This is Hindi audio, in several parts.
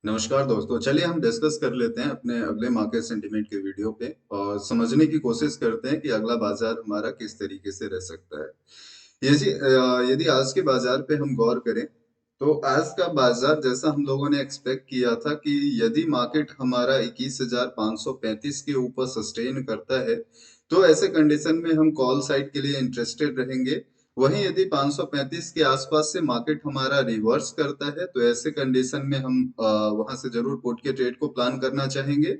नमस्कार दोस्तों, चलिए हम डिस्कस कर लेते हैं अपने अगले मार्केट सेंटीमेंट के वीडियो पे और समझने की कोशिश करते हैं कि अगला बाजार हमारा किस तरीके से रह सकता है। यदि आज के बाजार पे हम गौर करें, तो आज का बाजार जैसा हम लोगों ने एक्सपेक्ट किया था कि यदि मार्केट हमारा 21,535 के ऊपर सस्टेन करता है, तो ऐसे कंडीशन में हम कॉल साइड के लिए इंटरेस्टेड रहेंगे। वहीं यदि 535 के आसपास से मार्केट हमारा रिवर्स करता है, तो ऐसे कंडीशन में हम वहां से जरूर पुट के ट्रेड को प्लान करना चाहेंगे।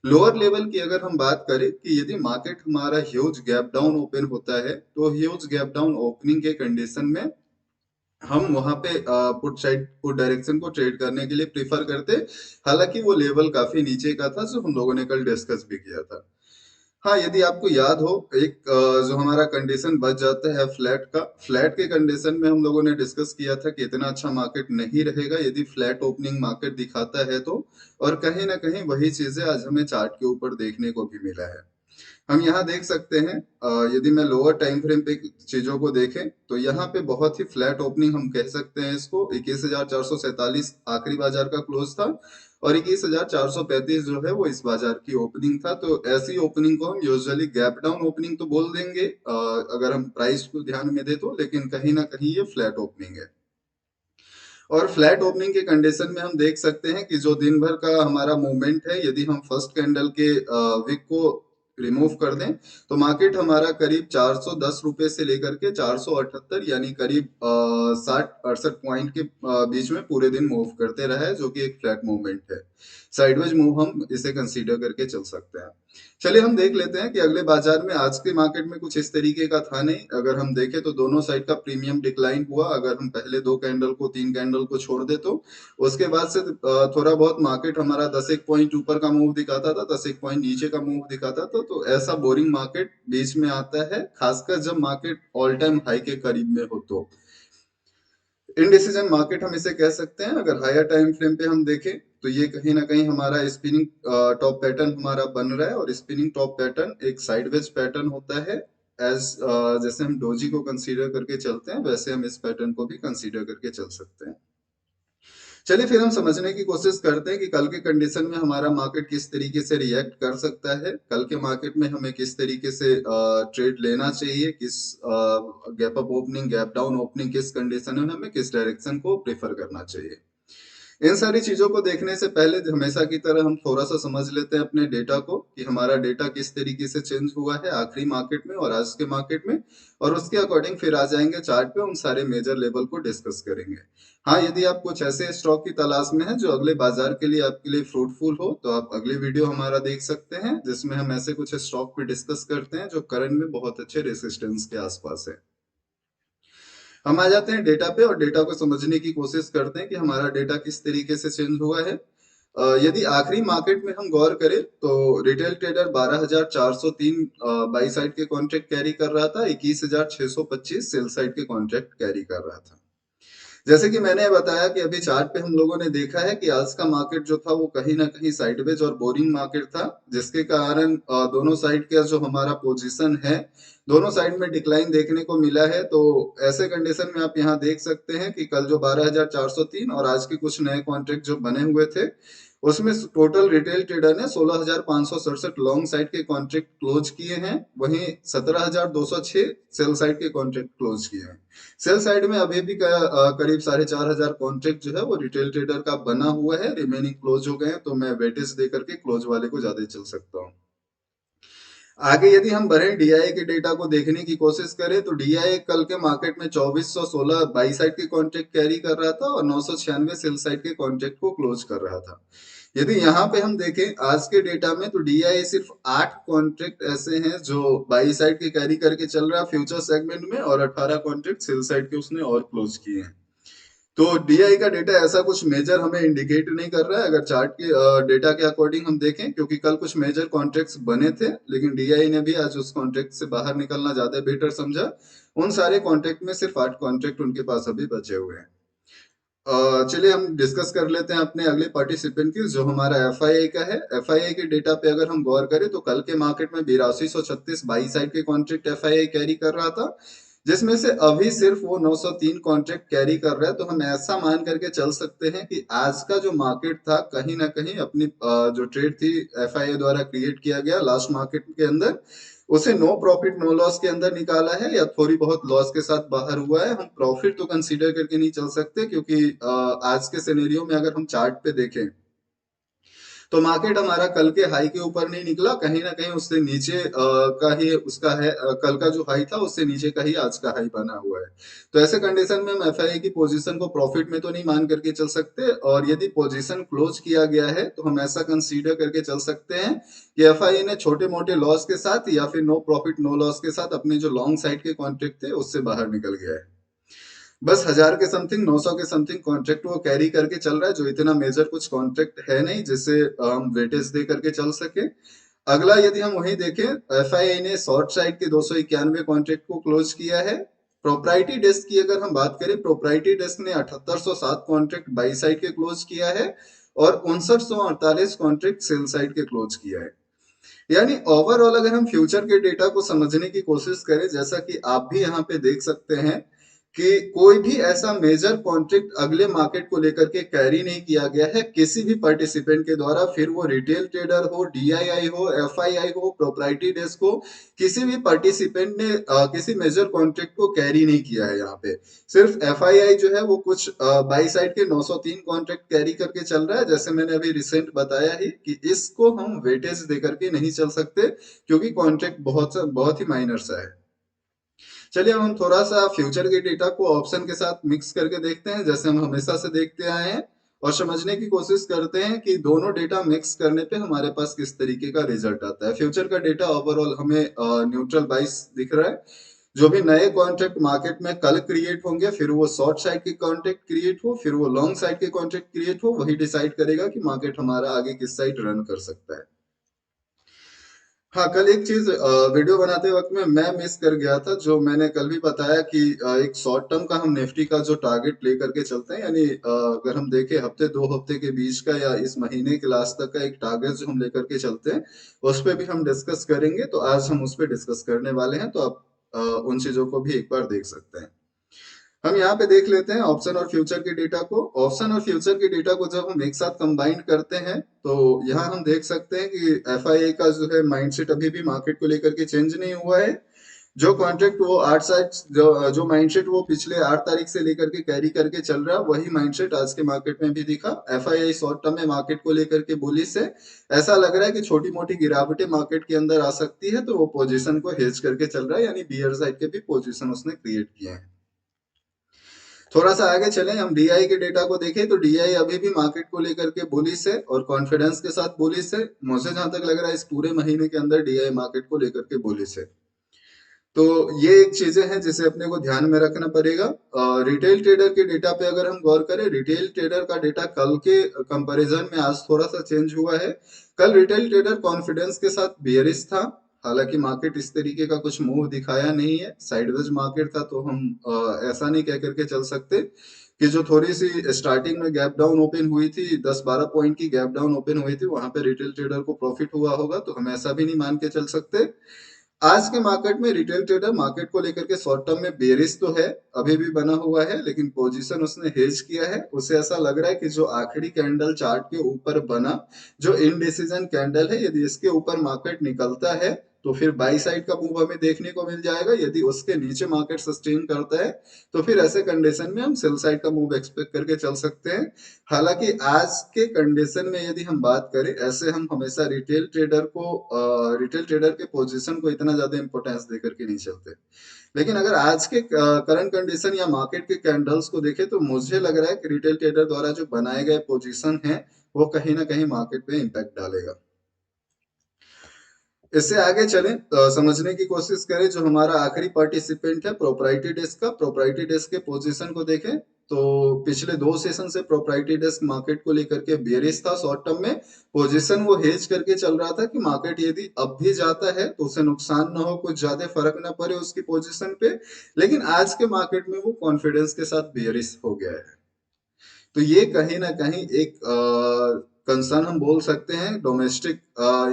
लोअर लेवल की अगर हम बात करें कि यदि मार्केट हमारा ह्यूज गैप डाउन ओपन होता है, तो ह्यूज गैप डाउन ओपनिंग के कंडीशन में हम वहां पे पुट डायरेक्शन को ट्रेड करने के लिए प्रीफर करते। हालांकि वो लेवल काफी नीचे का था, जो हम लोगों ने कल डिस्कस भी किया था। हाँ, यदि आपको याद हो, एक जो हमारा कंडीशन बच जाता है फ्लैट का, फ्लैट के कंडीशन में हम लोगों ने डिस्कस किया था कि इतना अच्छा मार्केट नहीं रहेगा यदि फ्लैट ओपनिंग मार्केट दिखाता है तो। और कहीं ना कहीं वही चीजें आज हमें चार्ट के ऊपर देखने को भी मिला है। हम यहाँ देख सकते हैं, यदि मैं लोअर टाइम फ्रेम पे चीजों को देखें, तो यहाँ पे बहुत ही फ्लैट ओपनिंग हम कह सकते हैं इसको। 21,447 आखिरी बाजार का क्लोज था और 21,435 जो है वो इस बाजार की ओपनिंग था। तो ऐसी ओपनिंग को हम यूजुअली गैप डाउन ओपनिंग तो बोल देंगे, अगर हम प्राइस को ध्यान में दे तो, लेकिन कहीं ना कहीं ये फ्लैट ओपनिंग है। और फ्लैट ओपनिंग के कंडीशन में हम देख सकते हैं कि जो दिन भर का हमारा मूवमेंट है, यदि हम फर्स्ट कैंडल के विक को रिमूव कर दें, तो मार्केट हमारा करीब 410 रुपए से लेकर के 478, यानी करीब 60-68 पॉइंट के बीच में पूरे दिन मूव करते रहा है, जो कि एक फ्लैट मूवमेंट है। साइडवेज मूव हम इसे कंसीडर करके चल सकते हैं। चलिए हम देख लेते हैं कि अगले बाजार में आज के मार्केट में कुछ इस तरीके का था नहीं। अगर हम देखें तो दोनों साइड का प्रीमियम डिक्लाइन हुआ। अगर हम पहले दो कैंडल को, तीन कैंडल को छोड़ दे तो उसके बाद से थोड़ा बहुत मार्केट हमारा 10 एक पॉइंट ऊपर का मूव दिखाता था, 10 एक पॉइंट नीचे का मूव दिखाता था। तो ऐसा बोरिंग मार्केट बीच में आता है, खासकर जब मार्केट ऑल टाइम हाई के करीब में हो तो। इनडिसीजन मार्केट हम इसे कह सकते हैं। अगर हायर टाइम फ्रेम पे हम देखें, तो ये कहीं ना कहीं हमारा स्पिनिंग टॉप पैटर्न हमारा बन रहा है, और स्पिनिंग टॉप पैटर्न एक साइडवेज पैटर्न होता है। एज जैसे हम डोजी को कंसीडर करके चलते हैं, वैसे हम इस पैटर्न को भी कंसीडर करके चल सकते हैं। चलिए फिर हम समझने की कोशिश करते हैं कि कल के कंडीशन में हमारा मार्केट किस तरीके से रिएक्ट कर सकता है। कल के मार्केट में हमें किस तरीके से ट्रेड लेना चाहिए, किस gap up opening, gap down opening, किस कंडीशन में हमें किस डायरेक्शन को प्रेफर करना चाहिए। इन सारी चीजों को देखने से पहले हमेशा की तरह हम थोड़ा सा समझ लेते हैं अपने डेटा को, कि हमारा डेटा किस तरीके से चेंज हुआ है आखिरी मार्केट में और आज के मार्केट में। और उसके अकॉर्डिंग फिर आ जाएंगे चार्ट पे, उन सारे मेजर लेवल को डिस्कस करेंगे। हाँ, यदि आप कुछ ऐसे स्टॉक की तलाश में हैं जो अगले बाजार के लिए आपके लिए फ्रूटफुल हो, तो आप अगली वीडियो हमारा देख सकते हैं, जिसमें हम ऐसे कुछ स्टॉक पे डिस्कस करते हैं जो करंट में बहुत अच्छे रेसिस्टेंस के आसपास है। हम आ जाते हैं डेटा पे और डेटा को समझने की कोशिश करते हैं कि हमारा डेटा किस तरीके से चेंज हुआ है। यदि आखिरी मार्केट में हम गौर करें, तो रिटेल ट्रेडर 12,403 बाई साइड के कॉन्ट्रैक्ट कैरी कर रहा था, 21,625 सेल साइड के कॉन्ट्रैक्ट कैरी कर रहा था। जैसे कि मैंने बताया कि अभी चार्ट पे हम लोगों ने देखा है कि आज का मार्केट जो था वो कहीं ना कहीं साइडवेज और बोरिंग मार्केट था, जिसके कारण दोनों साइड का जो हमारा पोजीशन है, दोनों साइड में डिक्लाइन देखने को मिला है। तो ऐसे कंडीशन में आप यहाँ देख सकते हैं कि कल जो 12,403 और आज के कुछ नए कॉन्ट्रैक्ट जो बने हुए थे, उसमें टोटल रिटेल ट्रेडर ने 16,567 लॉन्ग साइड के कॉन्ट्रैक्ट क्लोज किए हैं, वहीं 17,206 सेल साइड के कॉन्ट्रैक्ट क्लोज किए हैं। सेल साइड में अभी भी करीब 4,500 कॉन्ट्रैक्ट जो है वो रिटेल ट्रेडर का बना हुआ है, रिमेनिंग क्लोज हो गए हैं। तो मैं वेटेज दे करके क्लोज वाले को ज्यादा चल सकता हूँ। आगे यदि हम बढ़े डीआई के डेटा को देखने की कोशिश करें, तो डीआई कल के मार्केट में 2416 बाई साइड के कॉन्ट्रैक्ट कैरी कर रहा था और 996 सेल साइड के कॉन्ट्रैक्ट को क्लोज कर रहा था। यदि यहाँ पे हम देखें आज के डेटा में, तो डीआई सिर्फ 8 कॉन्ट्रैक्ट ऐसे हैं जो बाई साइड के कैरी करके चल रहा है फ्यूचर सेगमेंट में, और 18 कॉन्ट्रैक्ट सेल साइड के उसने और क्लोज किए हैं। तो डीआई का डेटा ऐसा कुछ मेजर हमें इंडिकेट नहीं कर रहा है, अगर चार्ट के डेटा के अकॉर्डिंग हम देखें, क्योंकि कल कुछ मेजर कॉन्ट्रैक्ट्स बने थे, लेकिन डीआई ने भी आज उस कॉन्ट्रैक्ट से बाहर निकलना ज्यादा बेटर समझा। उन सारे कॉन्ट्रैक्ट में सिर्फ 8 कॉन्ट्रैक्ट उनके पास अभी बचे हुए हैं। चलिए हम डिस्कस कर लेते हैं अपने अगले पार्टिसिपेंट की, जो हमारा एफआईआई का है। एफआईआई के डेटा पे अगर हम गौर करें, तो कल के मार्केट में 8236 बाई साइड के कॉन्ट्रैक्ट एफआईआई कैरी कर रहा था, जिसमें से अभी सिर्फ वो 903 कॉन्ट्रैक्ट कैरी कर रहा है। तो हम ऐसा मान करके चल सकते हैं कि आज का जो मार्केट था कहीं ना कहीं अपनी जो ट्रेड थी एफआईए द्वारा क्रिएट किया गया लास्ट मार्केट के अंदर, उसे नो प्रॉफिट नो लॉस के अंदर निकाला है या थोड़ी बहुत लॉस के साथ बाहर हुआ है। हम प्रॉफिट तो कंसीडर करके नहीं चल सकते, क्योंकि आज के सिनेरियो में अगर हम चार्ट पे देखें तो मार्केट हमारा कल के हाई के ऊपर नहीं निकला, कहीं ना कहीं उससे नीचे का ही उसका है, कल का जो हाई था उससे नीचे का ही आज का हाई बना हुआ है। तो ऐसे कंडीशन में हम एफआईए की पोजीशन को प्रॉफिट में तो नहीं मान करके चल सकते, और यदि पोजीशन क्लोज किया गया है तो हम ऐसा कंसीडर करके चल सकते हैं कि एफआईए ने छोटे मोटे लॉस के साथ या फिर नो प्रॉफिट नो लॉस के साथ अपने जो लॉन्ग साइड के कॉन्ट्रैक्ट थे उससे बाहर निकल गया है। बस 1000 के समथिंग 900 के समथिंग कॉन्ट्रैक्ट वो कैरी करके चल रहा है, जो इतना मेजर कुछ कॉन्ट्रैक्ट है नहीं जिससे हम वेटेज दे करके चल सके। अगला यदि हम वही देखें, एफआईआई ने शॉर्ट साइड के 291 कॉन्ट्रैक्ट को क्लोज किया है। प्रोप्राइटी डेस्क की अगर हम बात करें, प्रोप्राइटी डेस्क ने 7807 कॉन्ट्रैक्ट बाई साइड के क्लोज किया है और 5948 कॉन्ट्रैक्ट सेल साइड के क्लोज किया है। यानी ओवरऑल अगर हम फ्यूचर के डेटा को समझने की कोशिश करें, जैसा कि आप भी यहाँ पे देख सकते हैं कि कोई भी ऐसा मेजर कॉन्ट्रैक्ट अगले मार्केट को लेकर के कैरी नहीं किया गया है किसी भी पार्टिसिपेंट के द्वारा, फिर वो रिटेल ट्रेडर हो, डीआईआई हो, एफआईआई हो, प्रोप्राइटी डेस्क हो, किसी भी पार्टिसिपेंट ने किसी मेजर कॉन्ट्रैक्ट को कैरी नहीं किया है। यहाँ पे सिर्फ एफआईआई जो है वो कुछ बाई साइड के 903 कॉन्ट्रैक्ट कैरी करके चल रहा है, जैसे मैंने अभी रिसेंट बताया ही कि इसको हम वेटेज दे करके नहीं चल सकते, क्योंकि कॉन्ट्रैक्ट बहुत ही माइनर सा है। चलिए अब हम थोड़ा सा फ्यूचर के डेटा को ऑप्शन के साथ मिक्स करके देखते हैं, जैसे हम हमेशा से देखते आए हैं, और समझने की कोशिश करते हैं कि दोनों डेटा मिक्स करने पे हमारे पास किस तरीके का रिजल्ट आता है। फ्यूचर का डेटा ओवरऑल हमें न्यूट्रल बाइस दिख रहा है। जो भी नए कॉन्ट्रैक्ट मार्केट में कल क्रिएट होंगे, फिर वो शॉर्ट साइड के कॉन्ट्रैक्ट क्रिएट हो, फिर वो लॉन्ग साइड के कॉन्ट्रैक्ट क्रिएट हो, वही डिसाइड करेगा कि मार्केट हमारा आगे किस साइड रन कर सकता है। हाँ, कल एक चीज वीडियो बनाते वक्त में मैं मिस कर गया था, जो मैंने कल भी बताया कि एक शॉर्ट टर्म का हम निफ्टी का जो टारगेट लेकर के चलते हैं, यानी अगर हम देखें हफ्ते दो हफ्ते के बीच का या इस महीने के लास्ट तक का एक टारगेट जो हम लेकर के चलते हैं, उस पर भी हम डिस्कस करेंगे। तो आज हम उस पर डिस्कस करने वाले हैं, तो आप उन चीजों को भी एक बार देख सकते हैं। हम यहाँ पे देख लेते हैं ऑप्शन और फ्यूचर के डेटा को। ऑप्शन और फ्यूचर के डेटा को जब हम एक साथ कंबाइन करते हैं तो यहाँ हम देख सकते हैं कि एफआईए का जो है माइंडसेट अभी भी मार्केट को लेकर के चेंज नहीं हुआ है। जो कॉन्ट्रैक्ट वो 8 साइड जो माइंडसेट वो पिछले 8 तारीख से लेकर के कैरी करके चल रहा है, वही माइंडसेट आज के मार्केट में भी दिखा। एफआईआई शॉर्ट टर्म में मार्केट को लेकर के बुलिश है। ऐसा लग रहा है कि छोटी मोटी गिरावटें मार्केट के अंदर आ सकती है, तो वो पोजीशन को हेज करके चल रहा है, यानी बियर साइड के भी पोजीशन उसने क्रिएट किए हैं। थोड़ा सा आगे चलें, हम डीआई के डेटा को देखें तो डीआई अभी भी मार्केट को लेकर के बुलिश है और कॉन्फिडेंस के साथ बुलिश है। मुझे जहां तक लग रहा है इस पूरे महीने के अंदर डीआई मार्केट को लेकर के बुलिश है। तो ये एक चीजें हैं जिसे अपने को ध्यान में रखना पड़ेगा। रिटेल ट्रेडर के डेटा पे अगर हम गौर करें, रिटेल ट्रेडर का डेटा कल के कंपैरिजन में आज थोड़ा सा चेंज हुआ है। कल रिटेल ट्रेडर कॉन्फिडेंस के साथ बेयरिश था। हालांकि मार्केट इस तरीके का कुछ मूव दिखाया नहीं है, साइडवेज मार्केट था, तो हम ऐसा नहीं कह करके चल सकते कि जो थोड़ी सी स्टार्टिंग में गैप डाउन ओपन हुई थी, 10-12 पॉइंट की गैप डाउन ओपन हुई थी, वहां पे रिटेल ट्रेडर को प्रॉफिट हुआ होगा, तो हम ऐसा भी नहीं मान के चल सकते। आज के मार्केट में रिटेल ट्रेडर मार्केट को लेकर के शॉर्ट टर्म में बेरिश तो है, अभी भी बना हुआ है, लेकिन पोजीशन उसने हेज किया है। उसे ऐसा लग रहा है कि जो आखिरी कैंडल चार्ट के ऊपर बना, जो इनडिसीजन कैंडल है, यदि इसके ऊपर मार्केट निकलता है तो फिर बाई साइड का मूव हमें देखने को मिल जाएगा। यदि उसके नीचे मार्केट सस्टेन करता है तो फिर ऐसे कंडीशन में हम सेल साइड का मूव एक्सपेक्ट करके चल सकते हैं। हालांकि आज के कंडीशन में यदि हम बात करें, ऐसे हम हमेशा रिटेल ट्रेडर के पोजीशन को इतना ज्यादा इंपॉर्टेंस देकर के नहीं चलते। लेकिन अगर आज के करंट कंडीशन या मार्केट के कैंडल्स को देखें तो मुझे लग रहा है कि रिटेल ट्रेडर द्वारा जो बनाए गए पोजीशन है वो कहीं ना कहीं मार्केट पे इम्पैक्ट डालेगा। इससे आगे चलें, समझने की कोशिश करें, जो हमारा आखिरी पार्टिसिपेंट है प्रोप्राइटी डेस्क का, प्रोप्राइटी डेस्क के पोजीशन को देखें तो पिछले 2 सेशन से प्रोप्राइटी डेस्क मार्केट को लेकर के बेरिश था। शॉर्ट टर्म में पोजीशन वो हेज करके चल रहा था कि मार्केट यदि अब भी जाता है तो उसे नुकसान ना हो, कुछ ज्यादा फर्क ना पड़े उसकी पोजीशन पे। लेकिन आज के मार्केट में वो कॉन्फिडेंस के साथ बेरिश हो गया है। तो ये कहीं ना कहीं एक कंसर्न हम बोल सकते हैं, डोमेस्टिक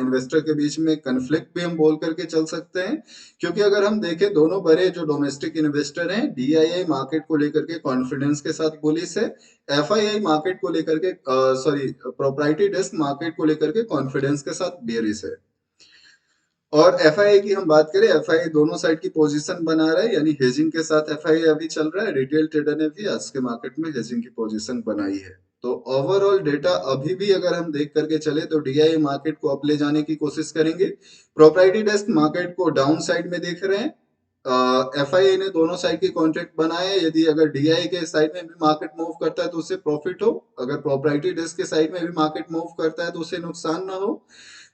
इन्वेस्टर के बीच में कन्फ्लिक्ट भी हम बोल करके चल सकते हैं, क्योंकि अगर हम देखें दोनों बड़े जो डोमेस्टिक इन्वेस्टर हैं, डीआईआई मार्केट को लेकर के कॉन्फिडेंस के साथ बुलिश है, एफआईआई मार्केट को लेकर के सॉरी प्रोप्राइटरी डेस्क मार्केट को लेकर के कॉन्फिडेंस के साथ बेयरिश है। और एफआईआई की हम बात करें, एफआईआई दोनों साइड की पोजीशन बना रहा है, यानी हेजिंग के साथ एफआईआई अभी चल रहा है। रिटेल ट्रेडर ने भी आज के मार्केट में हेजिंग की पोजीशन बनाई है। तो ओवरऑल डेटा अभी भी अगर हम देख करके चले तो डीआईआई मार्केट को अप ले जाने की कोशिश करेंगे, प्रोप्राइटरी डेस्क मार्केट को डाउन साइड में देख रहे हैं। एफआईआई ने दोनों साइड के कॉन्ट्रैक्ट बनाए, यदि अगर डीआईआई के साइड में भी मार्केट मूव करता है तो उसे प्रॉफिट हो, अगर प्रोप्राइटरी डेस्क के साइड में भी मार्केट मूव करता है तो उसे नुकसान ना हो।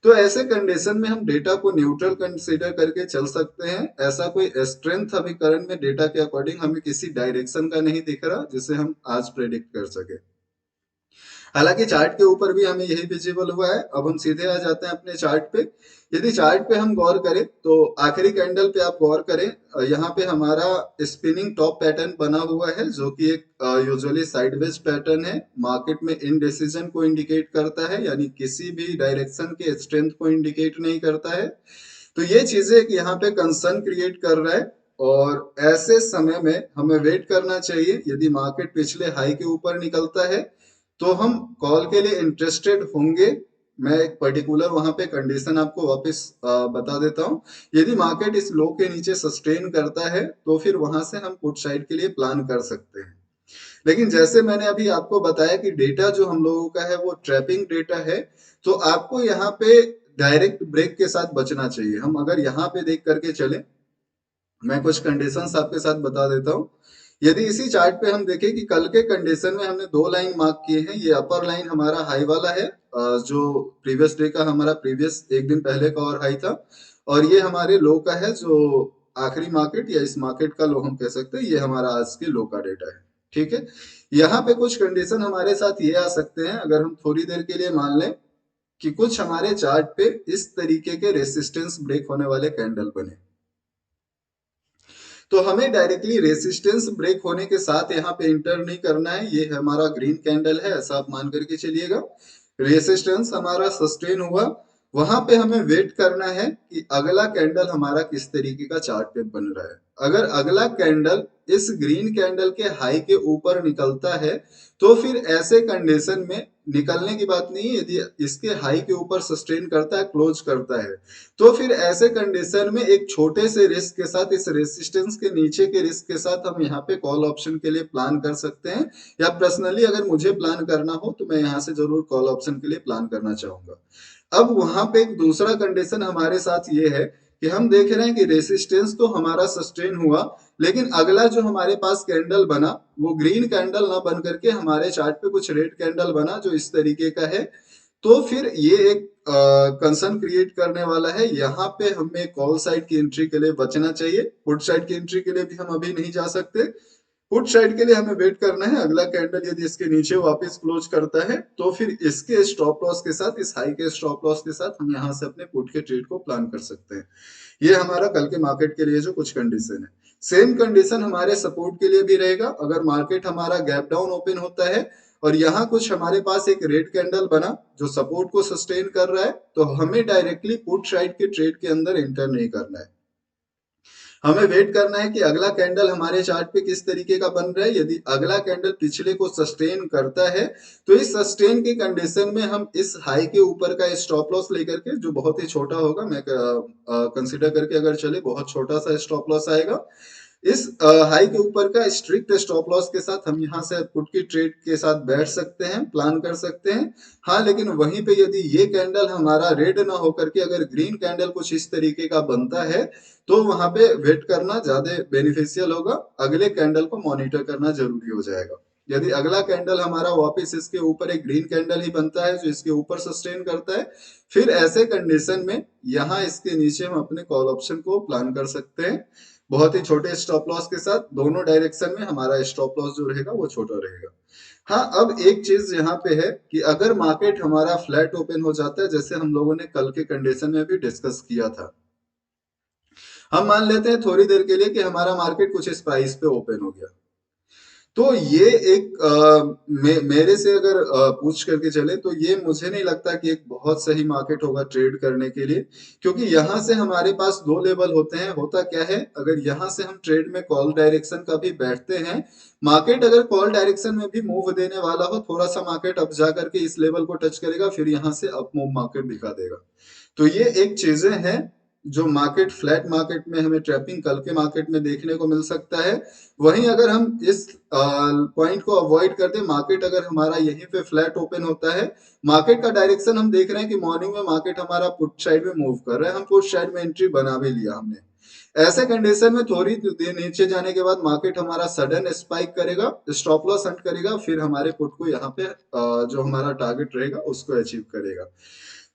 तो ऐसे कंडीशन में हम डेटा को न्यूट्रल कंसीडर करके चल सकते हैं। ऐसा कोई स्ट्रेंथ अभी करंट में डेटा के अकॉर्डिंग हमें किसी डायरेक्शन का नहीं दिख रहा जिसे हम आज प्रेडिक्ट कर सके। हालांकि चार्ट के ऊपर भी हमें यही विजिबल हुआ है। अब हम सीधे आ जाते हैं अपने चार्ट पे। यदि चार्ट पे हम गौर करें तो आखिरी कैंडल पे आप गौर करें, यहाँ पे हमारा स्पिनिंग टॉप पैटर्न बना हुआ है जो कि एक यूजुअली साइडवेज पैटर्न है। मार्केट में इनडिसीजन को इंडिकेट करता है, यानी किसी भी डायरेक्शन के स्ट्रेंथ को इंडिकेट नहीं करता है। तो ये चीजें यहाँ पे कंसर्न क्रिएट कर रहा है और ऐसे समय में हमें वेट करना चाहिए। यदि मार्केट पिछले हाई के ऊपर निकलता है तो हम कॉल के लिए इंटरेस्टेड होंगे। मैं एक पर्टिकुलर वहां पे कंडीशन आपको वापस बता देता हूं। यदि मार्केट इस लो के नीचे सस्टेन करता है तो फिर वहां से हम पुट साइड के लिए प्लान कर सकते हैं। लेकिन जैसे मैंने अभी आपको बताया कि डेटा जो हम लोगों का है वो ट्रैपिंग डेटा है, तो आपको यहाँ पे डायरेक्ट ब्रेक के साथ बचना चाहिए। हम अगर यहाँ पे देख करके चले, मैं कुछ कंडीशंस आपके साथ बता देता हूँ। यदि इसी चार्ट पे हम देखें कि कल के कंडीशन में हमने दो लाइन मार्क किए हैं। ये अपर लाइन हमारा हाई वाला है, जो प्रीवियस डे का हमारा प्रीवियस एक दिन पहले का और हाई था, और ये हमारे लो का है जो आखिरी मार्केट या इस मार्केट का लो हम कह सकते हैं। ये हमारा आज के लो का डेटा है, ठीक है। यहाँ पे कुछ कंडीशन हमारे साथ ये आ सकते हैं, अगर हम थोड़ी देर के लिए मान लें कि कुछ हमारे चार्ट पे इस तरीके के रेसिस्टेंस ब्रेक होने वाले कैंडल बने, तो हमें डायरेक्टली रेसिस्टेंस ब्रेक होने के साथ यहाँ पे इंटर नहीं करना है। ये हमारा ग्रीन कैंडल है, ऐसा आप मान करके चलिएगा। रेसिस्टेंस हमारा सस्टेन हुआ, वहां पे हमें वेट करना है कि अगला कैंडल हमारा किस तरीके का चार्ट पे बन रहा है। अगर अगला कैंडल इस ग्रीन कैंडल के हाई के ऊपर निकलता है तो फिर ऐसे कंडीशन में निकलने की बात नहीं है। यदि इसके हाई के ऊपर सस्टेन करता है, क्लोज करता है, तो फिर ऐसे कंडीशन में एक छोटे से रिस्क के साथ, इस रेसिस्टेंस के नीचे के रिस्क के साथ हम यहाँ पे कॉल ऑप्शन के लिए प्लान कर सकते हैं। या पर्सनली अगर मुझे प्लान करना हो तो मैं यहाँ से जरूर कॉल ऑप्शन के लिए प्लान करना चाहूंगा। अब वहां पे एक दूसरा कंडीशन हमारे साथ ये है कि हम देख रहे हैं कि रेसिस्टेंस तो हमारा सस्टेन हुआ, लेकिन अगला जो हमारे पास कैंडल बना वो ग्रीन कैंडल ना बन करके हमारे चार्ट पे कुछ रेड कैंडल बना जो इस तरीके का है। तो फिर ये एक कंसर्न क्रिएट करने वाला है। यहाँ पे हमें कॉल साइड की एंट्री के लिए बचना चाहिए, पुट साइड की एंट्री के लिए भी हम अभी नहीं जा सकते। पुट साइड के लिए हमें वेट करना है। अगला कैंडल यदि इसके नीचे वापस क्लोज करता है तो फिर इसके स्टॉप लॉस के साथ, इस हाई के स्टॉप लॉस के साथ हम यहाँ से अपने पुट के ट्रेड को प्लान कर सकते हैं। ये हमारा कल के मार्केट के लिए जो कुछ कंडीशन है। सेम कंडीशन हमारे सपोर्ट के लिए भी रहेगा। अगर मार्केट हमारा गैप डाउन ओपन होता है और यहाँ कुछ हमारे पास एक रेड कैंडल बना जो सपोर्ट को सस्टेन कर रहा है, तो हमें डायरेक्टली पुट साइड के ट्रेड के अंदर एंटर नहीं करना है। हमें वेट करना है कि अगला कैंडल हमारे चार्ट पे किस तरीके का बन रहा है। यदि अगला कैंडल पिछले को सस्टेन करता है तो इस सस्टेन की कंडीशन में हम इस हाई के ऊपर का स्टॉप लॉस लेकर के, जो बहुत ही छोटा होगा, मैं कंसिडर करके अगर चले बहुत छोटा सा स्टॉप लॉस आएगा, इस हाई के ऊपर का स्ट्रिक्ट स्टॉप लॉस के साथ हम यहाँ से पुट की ट्रेड के साथ बैठ सकते हैं, प्लान कर सकते हैं। हाँ, लेकिन वहीं पे यदि ये कैंडल हमारा रेड ना होकर के अगर ग्रीन कैंडल कुछ इस तरीके का बनता है तो वहां पे वेट करना ज्यादा बेनिफिशियल होगा। अगले कैंडल को मॉनिटर करना जरूरी हो जाएगा। यदि अगला कैंडल हमारा वापस इसके ऊपर एक ग्रीन कैंडल ही बनता है जो इसके ऊपर सस्टेन करता है, फिर ऐसे कंडीशन में यहाँ इसके नीचे हम अपने कॉल ऑप्शन को प्लान कर सकते हैं बहुत ही छोटे स्टॉप लॉस के साथ। दोनों डायरेक्शन में हमारा स्टॉप लॉस जो रहेगा वो छोटा रहेगा। हाँ, अब एक चीज यहाँ पे है कि अगर मार्केट हमारा फ्लैट ओपन हो जाता है, जैसे हम लोगों ने कल के कंडीशन में भी डिस्कस किया था, हम मान लेते हैं थोड़ी देर के लिए कि हमारा मार्केट कुछ इस प्राइस पे ओपन हो गया, तो ये एक मेरे से अगर पूछ करके चले तो ये मुझे नहीं लगता कि एक बहुत सही मार्केट होगा ट्रेड करने के लिए, क्योंकि यहाँ से हमारे पास दो लेवल होते हैं। होता क्या है, अगर यहाँ से हम ट्रेड में कॉल डायरेक्शन का भी बैठते हैं, मार्केट अगर कॉल डायरेक्शन में भी मूव देने वाला हो, थोड़ा सा मार्केट अप जा करके इस लेवल को टच करेगा, फिर यहाँ से अप मूव मार्केट दिखा देगा। तो ये एक चीजें हैं जो मार्केट, फ्लैट मार्केट में हमें ट्रैपिंग कल के मार्केट में देखने को मिल सकता है। वहीं अगर हम इस पॉइंट को अवॉइड करते, मार्केट अगर हमारा यहीं पे फ्लैट ओपन होता है, मार्केट का डायरेक्शन हम देख रहे हैं कि मॉर्निंग में मार्केट हमारा पुट साइड में मूव कर रहा है, हम पुट साइड में एंट्री बना भी लिया हमने, ऐसे कंडीशन में थोड़ी देर नीचे जाने के बाद मार्केट हमारा सडन स्पाइक करेगा, स्टॉप लॉस हंट करेगा, फिर हमारे पुट को यहाँ पे जो हमारा टारगेट रहेगा उसको अचीव करेगा।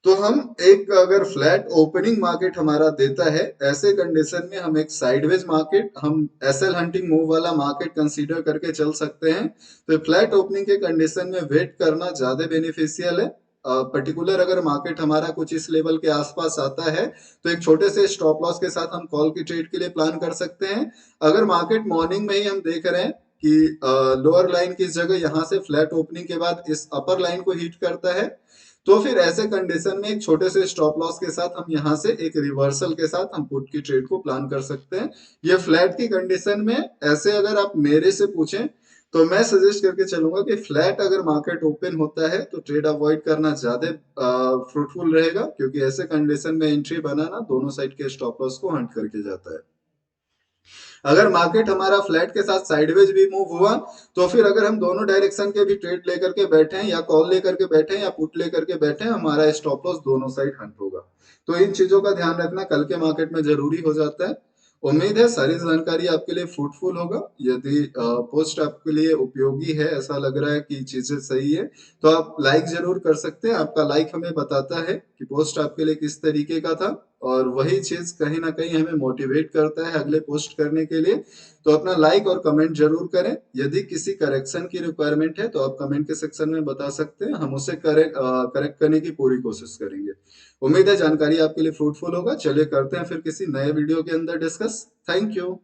तो हम एक, अगर फ्लैट ओपनिंग मार्केट हमारा देता है, ऐसे कंडीशन में हम एक साइडवेज मार्केट, हम एसएल हंटिंग मूव वाला मार्केट कंसीडर करके चल सकते हैं। तो फ्लैट ओपनिंग के कंडीशन में वेट करना ज्यादा बेनिफिशियल है। पर्टिकुलर अगर मार्केट हमारा कुछ इस लेवल के आसपास आता है तो एक छोटे से स्टॉप लॉस के साथ हम कॉल की ट्रेड के लिए प्लान कर सकते हैं। अगर मार्केट मॉर्निंग में ही हम देख रहे हैं कि लोअर लाइन की जगह यहाँ से फ्लैट ओपनिंग के बाद इस अपर लाइन को हिट करता है, तो फिर ऐसे कंडीशन में एक छोटे से स्टॉप लॉस के साथ हम यहाँ से एक रिवर्सल के साथ हम पुट की ट्रेड को प्लान कर सकते हैं। ये फ्लैट की कंडीशन में, ऐसे अगर आप मेरे से पूछें तो मैं सजेस्ट करके चलूंगा कि फ्लैट अगर मार्केट ओपन होता है तो ट्रेड अवॉइड करना ज्यादा फ्रूटफुल रहेगा, क्योंकि ऐसे कंडीशन में एंट्री बनाना दोनों साइड के स्टॉप लॉस को हंट करके जाता है। अगर मार्केट हमारा फ्लैट के साथ साइडवेज भी मूव हुआ, तो फिर अगर हम दोनों डायरेक्शन के भी ट्रेड लेकर के बैठे हैं, या कॉल लेकर के बैठे हैं या पुट लेकर के बैठे हैं, हमारा स्टॉप लॉस दोनों साइड हंट होगा। तो इन चीजों का ध्यान रखना कल के मार्केट में जरूरी हो जाता है। उम्मीद है सारी जानकारी आपके लिए फ्रूटफुल होगा। यदि पोस्ट आपके लिए उपयोगी है, ऐसा लग रहा है कि चीजें सही है, तो आप लाइक जरूर कर सकते हैं। आपका लाइक हमें बताता है कि पोस्ट आपके लिए किस तरीके का था, और वही चीज कहीं ना कहीं हमें मोटिवेट करता है अगले पोस्ट करने के लिए। तो अपना लाइक और कमेंट जरूर करें। यदि किसी करेक्शन की रिक्वायरमेंट है तो आप कमेंट के सेक्शन में बता सकते हैं, हम उसे करेक्ट करने की पूरी कोशिश करेंगे। उम्मीद है जानकारी आपके लिए फ्रूटफुल होगा। चलिए करते हैं फिर किसी नए वीडियो के अंदर डिस्कस। Thank you.